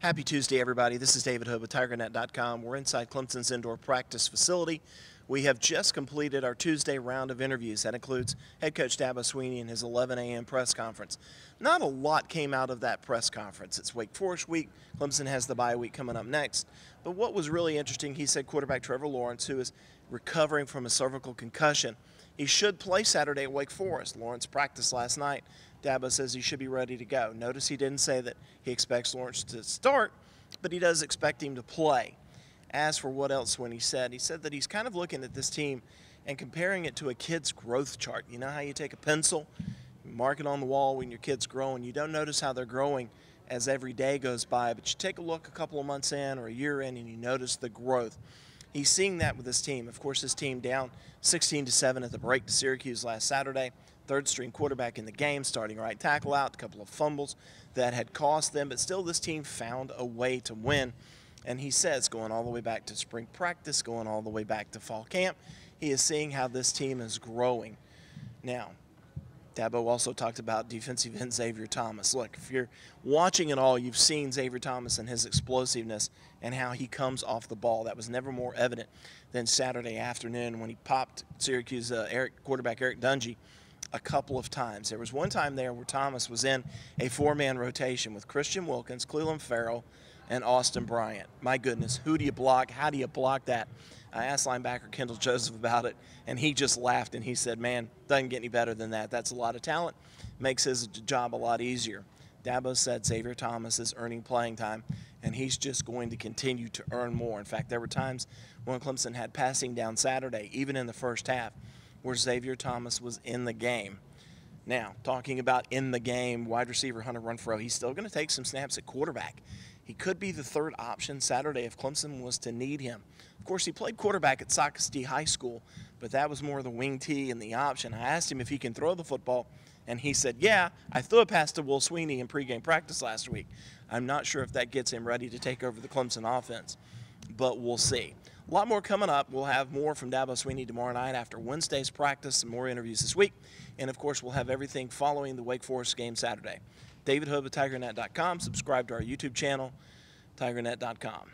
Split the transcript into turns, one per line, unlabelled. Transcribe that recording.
Happy Tuesday, everybody. This is David Hood with TigerNet.com. We're inside Clemson's indoor practice facility. We have just completed our Tuesday round of interviews. That includes head coach Dabo Swinney and his 11 a.m. press conference. Not a lot came out of that press conference. It's Wake Forest week. Clemson has the bye week coming up next. But what was really interesting, he said quarterback Trevor Lawrence, who is recovering from a cervical concussion, he should play Saturday at Wake Forest. Lawrence practiced last night. Dabo says he should be ready to go. Notice he didn't say that he expects Lawrence to start, but he does expect him to play. As for what else when he said that he's kind of looking at this team and comparing it to a kid's growth chart. You know how you take a pencil, you mark it on the wall when your kid's growing. You don't notice how they're growing as every day goes by, but you take a look a couple of months in or a year in and you notice the growth. He's seeing that with his team. Of course, his team down 16-7 at the break to Syracuse last Saturday. Third-string quarterback in the game, starting right tackle out, a couple of fumbles that had cost them, but still this team found a way to win. And he says, going all the way back to spring practice, going all the way back to fall camp, he is seeing how this team is growing. Now, Dabo also talked about defensive end Xavier Thomas. Look, if you're watching it all, you've seen Xavier Thomas and his explosiveness and how he comes off the ball. That was never more evident than Saturday afternoon when he popped Syracuse quarterback Eric Dungy a couple of times. There was one time there where Thomas was in a four-man rotation with Christian Wilkins, Clelin Ferrell, and Austin Bryant. My goodness, who do you block? How do you block that? I asked linebacker Kendall Joseph about it, and he just laughed, and he said, man, doesn't get any better than that. That's a lot of talent. Makes his job a lot easier. Dabo said Xavier Thomas is earning playing time, and he's just going to continue to earn more. In fact, there were times when Clemson had passing down Saturday, even in the first half, where Xavier Thomas was in the game. Now, talking about in the game, wide receiver Hunter Renfrow, he's still going to take some snaps at quarterback. He could be the third option Saturday if Clemson was to need him. Of course, he played quarterback at Socastee High School, but that was more the wing tee and the option. I asked him if he can throw the football, and he said, yeah, I threw a pass to Will Swinney in pregame practice last week. I'm not sure if that gets him ready to take over the Clemson offense, but we'll see. A lot more coming up. We'll have more from Dabo Swinney tomorrow night after Wednesday's practice, and more interviews this week. And, of course, we'll have everything following the Wake Forest game Saturday. David Hood with TigerNet.com. Subscribe to our YouTube channel, TigerNet.com.